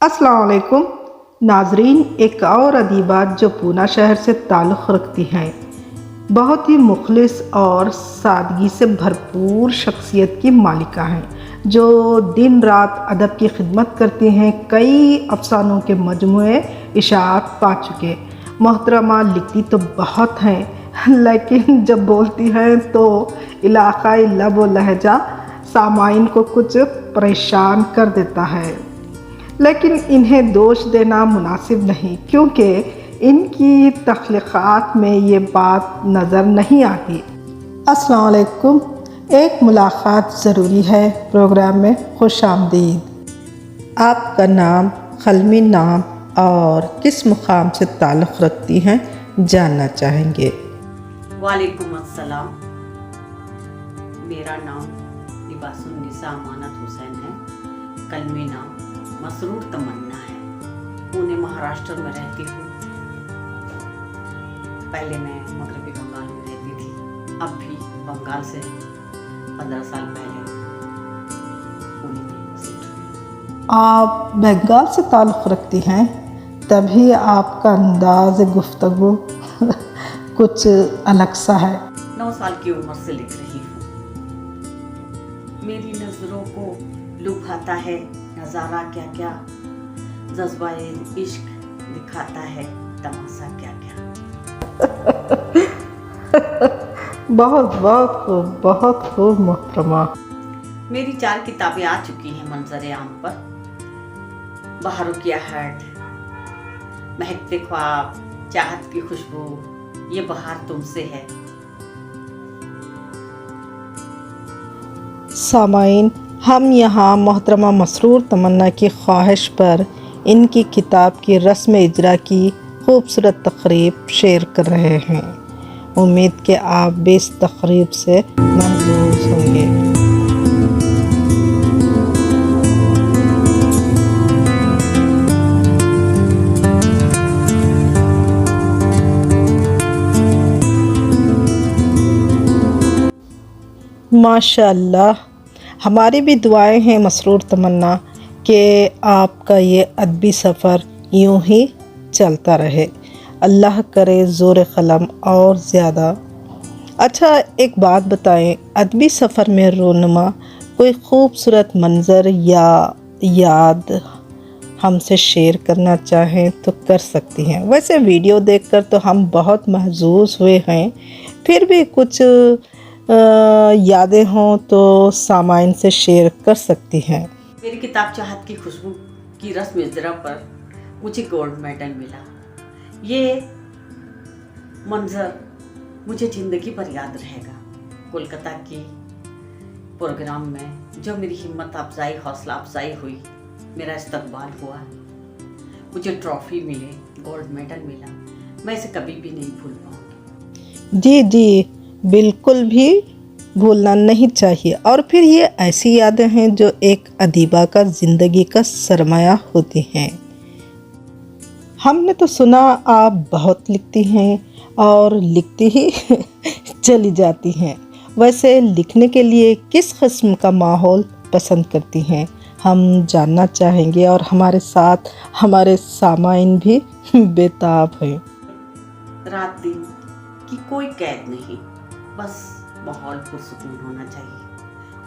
अस्सलाम वालेकुम नाजरीन। एक और अदीबा जो पूना शहर से ताल्लुक़ रखती हैं, बहुत ही मुखलिस और सादगी से भरपूर शख्सियत की मालिका हैं, जो दिन रात अदब की खिदमत करती हैं। कई अफसानों के मजमूए इशाअत पा चुके। मोहतरमा लिखती तो बहुत हैं, लेकिन जब बोलती हैं तो इलाक़ाई लब व लहजा सामाइन को कुछ परेशान कर देता है। लेकिन इन्हें दोष देना मुनासिब नहीं, क्योंकि इनकी तख्लीक़ात में ये बात नज़र नहीं आती। अस्सलाम वालेकुम। एक मुलाकात ज़रूरी है प्रोग्राम में खुश आमदीद। आपका नाम, क़लमी नाम और किस मुकाम से ताल्लुक़ रखती हैं जानना चाहेंगे। वालेकुम अस्सलाम। मेरा नाम लिबासुन्निसा अमानत हुसैन है। कलमी नाम मसरूर तमन्ना है। पुणे महाराष्ट्र में रहती हूँ। पहले मैं मगरबी बंगाल में रहती थी, अब भी बंगाल से 15 साल पहले पुणे में शिफ्ट हुई। आप बंगाल से ताल्लुक़ रखती हैं, तभी आपका अंदाज़ गुफ्तगू कुछ अलग सा है। 9 साल की उम्र से लिख रही हूँ। मेरी नज़रों को लुभाता है नज़ारा क्या क्या, जज्बाए इश्क दिखाता है तमाशा क्या क्या। बहुत बहुत खूब, बहुत खूब मोहतरमा। मेरी 4 किताबें आ चुकी हैं मंजर आम पर। बहारों की आहट, महकते ख्वाब, चाहत की खुशबू, ये बहार तुमसे है। सामाइन, हम यहाँ मोहतरमा मसरूर तमन्ना की ख्वाहिश पर इनकी किताब की रस्म इजरा की खूबसूरत तकरीब शेयर कर रहे हैं। उम्मीद कि आप भी इस तकरीब से महजूज होंगे। माशाअल्लाह, हमारी भी दुआएं हैं मसरूर तमन्ना कि आपका ये अदबी सफ़र यूं ही चलता रहे। अल्लाह करे ज़ोर क़लम और ज़्यादा। अच्छा, एक बात बताएं, अदबी सफ़र में रोनुमा कोई ख़ूबसूरत मंज़र या याद हमसे शेयर करना चाहें तो कर सकती हैं। वैसे वीडियो देखकर तो हम बहुत महजूज़ हुए हैं, फिर भी कुछ यादें हों तो सामाइन से शेयर कर सकती हैं। मेरी किताब चाहत की खुशबू की रस्म इजरा पर मुझे गोल्ड मेडल मिला। ये मंजर मुझे ज़िंदगी भर याद रहेगा। कोलकाता के प्रोग्राम में जो मेरी हिम्मत अफजाई, हौसला अफजाई हुई, मेरा इस्तकबाल हुआ, मुझे ट्रॉफ़ी मिले, गोल्ड मेडल मिला, मैं इसे कभी भी नहीं भूल पाऊँगी। जी जी, बिल्कुल भी भूलना नहीं चाहिए। और फिर ये ऐसी यादें हैं जो एक अदीबा का ज़िंदगी का सरमाया होती हैं। हमने तो सुना आप बहुत लिखती हैं और लिखती ही चली जाती हैं। वैसे लिखने के लिए किस किस्म का माहौल पसंद करती हैं, हम जानना चाहेंगे। और हमारे साथ हमारे सामाइन भी बेताब हैं। रात दिन की कोई कैद नहीं, बस माहौल पुरसुकून होना चाहिए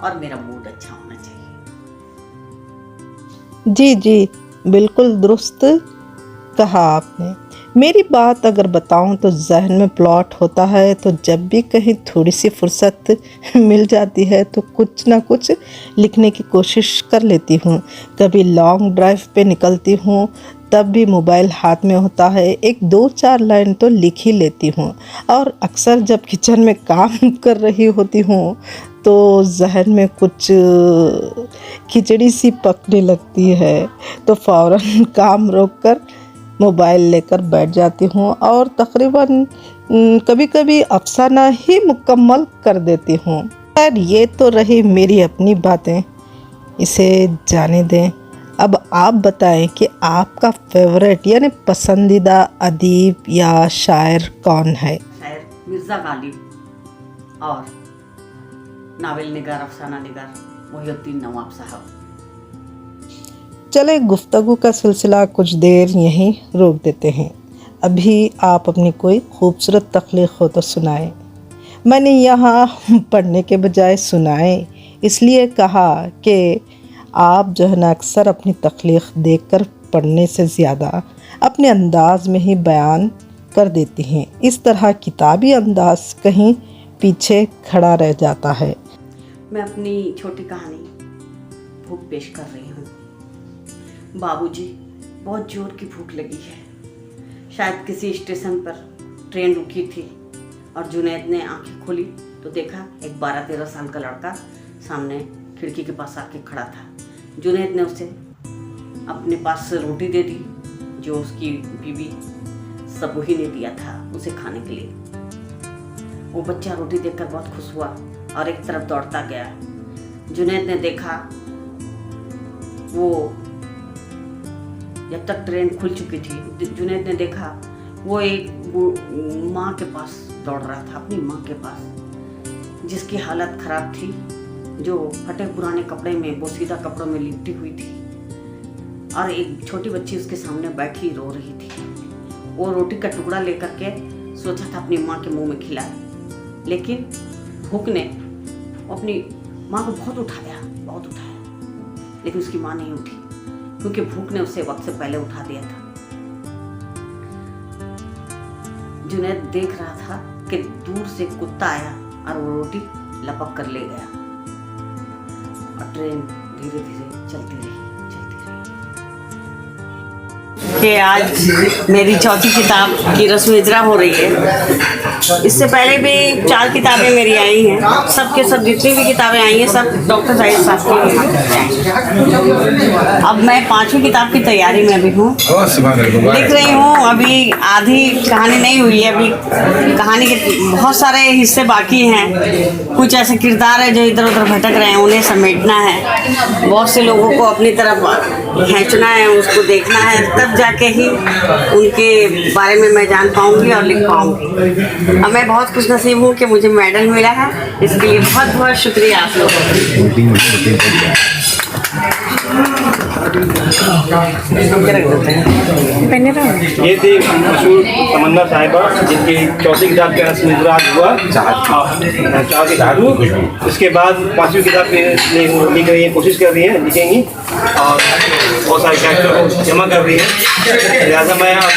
और मेरा मूड अच्छा होना चाहिए। जी जी, बिल्कुल दुरुस्त कहा आपने। मेरी बात अगर बताऊं तो जहन में प्लॉट होता है, तो जब भी कहीं थोड़ी सी फुर्सत मिल जाती है तो कुछ ना कुछ लिखने की कोशिश कर लेती हूँ। कभी लॉन्ग ड्राइव पे निकलती हूँ, तब भी मोबाइल हाथ में होता है, एक 2-4 लाइन तो लिख ही लेती हूँ। और अक्सर जब किचन में काम कर रही होती हूँ तो जहन में कुछ खिचड़ी सी पकने लगती है, तो फ़ौरन काम रोककर मोबाइल लेकर बैठ जाती हूँ और तकरीबन कभी कभी अफसाना ही मुकम्मल कर देती हूँ। खैर, ये तो रही मेरी अपनी बातें, इसे जाने दें। अब आप बताएं कि आपका फेवरेट यानी पसंदीदा अदीब या शायर कौन है। शायर मिर्ज़ा गालिब और नावल निगार, अफसाना निगार मोहिउद्दीन नवाब साहब। चले गुफ्तगू का सिलसिला कुछ देर यहीं रोक देते हैं। अभी आप अपनी कोई खूबसूरत तख्लीक हो तो सुनाएं। मैंने यहाँ पढ़ने के बजाय सुनाएं इसलिए कहा कि आप जो है ना अक्सर अपनी तख्लीक देखकर पढ़ने से ज़्यादा अपने अंदाज में ही बयान कर देती हैं। इस तरह किताबी अंदाज कहीं पीछे खड़ा रह जाता है। मैं अपनी छोटी कहानी भूख पेश कर रही हूँ। बाबूजी, बहुत जोर की भूख लगी है। शायद किसी स्टेशन पर ट्रेन रुकी थी और जुनैद ने आंखें खोली तो देखा एक 12-13 साल का लड़का सामने खिड़की के पास आके खड़ा था। जुनैद ने उसे अपने पास से रोटी दे दी जो उसकी बीवी सबूही ने दिया था उसे खाने के लिए। वो बच्चा रोटी देखकर बहुत खुश हुआ और एक तरफ दौड़ता गया। जुनैद ने देखा वो जब तक ट्रेन खुल चुकी थी, जुनैद ने देखा वो एक माँ के पास दौड़ रहा था, अपनी माँ के पास, जिसकी हालत खराब थी, जो फटे पुराने कपड़े में, बोसीदा कपड़ों में लिपटी हुई थी और एक छोटी बच्ची उसके सामने बैठी रो रही थी। वो रोटी का टुकड़ा लेकर के सोचा था अपनी माँ के मुंह में खिलाए, लेकिन भूख ने अपनी माँ को बहुत उठाया, लेकिन उसकी माँ नहीं उठी क्योंकि भूख ने उसे वक्त से पहले उठा दिया था। जुनैद देख रहा था कि दूर से कुत्ता आया और वो रोटी लपक कर ले गया और ट्रेन धीरे धीरे चलती रही। कि आज मेरी चौथी किताब की रस्म इजरा हो रही है। इससे पहले भी 4 किताबें मेरी आई हैं। सबके सब जितनी भी किताबें आई हैं सब डॉक्टर जाहिद साहब की। अब मैं 5वीं किताब की तैयारी में अभी हूँ, लिख रही हूँ। अभी आधी कहानी नहीं हुई है, अभी कहानी के बहुत सारे हिस्से बाकी हैं। कुछ ऐसे किरदार है जो इधर उधर भटक रहे हैं, उन्हें समेटना है। बहुत से लोगों को अपनी तरफ खींचना है, उसको देखना है, तब जाके ही उनके बारे में मैं जान पाऊंगी और लिख पाऊंगी। अब मैं बहुत खुश नसीब हूँ कि मुझे मेडल मिला है, इसके लिए बहुत बहुत शुक्रिया आप लोगों ये थी मशहूर तमन्ना साहिबा जिनकी चौथी किताब का रस्म इजरा हुआ। इसके बाद 5वीं किताब लिख रही है, कोशिश कर रही है, लिखेंगी और बहुत सारे कैरेक्टर को जमा कर रही है। लिहाजा मैं अब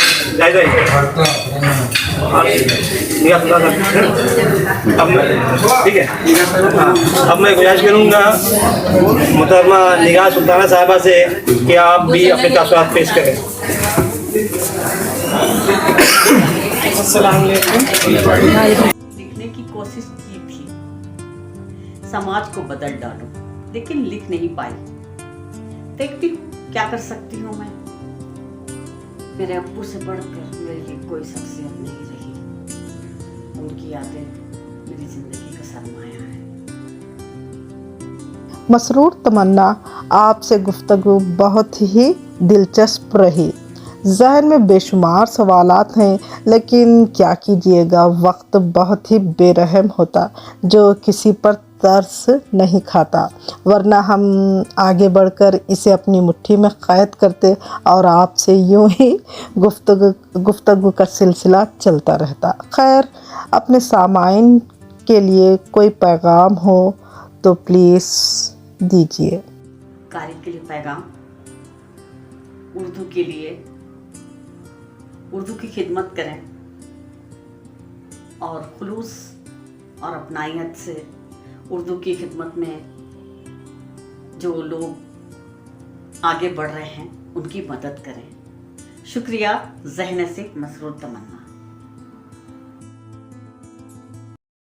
ठीक है। अब मैं गुजारिश करूँगा मुहतरमा निगाह सुल्ताना साहिबा से कि आप भी अपने तासुरात पेश करें। लिखने की कोशिश की थी, समाज को बदल डालूं, लेकिन लिख नहीं पाई। देखती हूँ क्या कर सकती हूँ मैं। मेरे अब्बू से बढ़कर मेरे लिए कोई शख्सियत नहीं रही। उनकी यादें मेरी जिंदगी का सरमाया है। मसरूर तमन्ना, आपसे गुफ्तगू बहुत ही दिलचस्प रही। ज़हन में बेशुमार सवालात हैं, लेकिन क्या कीजिएगा, वक्त बहुत ही बेरहम होता जो किसी पर तरस नहीं खाता, वरना हम आगे बढ़कर इसे अपनी मुट्ठी में क़ैद करते और आपसे यूं ही गुफ्तगू का सिलसिला चलता रहता। खैर, अपने सामाइन के लिए कोई पैगाम हो तो प्लीज़ दीजिए। कारी के लिए पैगाम, उर्दू के लिए, उर्दू की खिदमत करें और खुलूस और अपनायत से उर्दू की खिदमत में जो लोग आगे बढ़ रहे हैं उनकी मदद करें। शुक्रिया। ज़हन से मसरूर तमन्ना।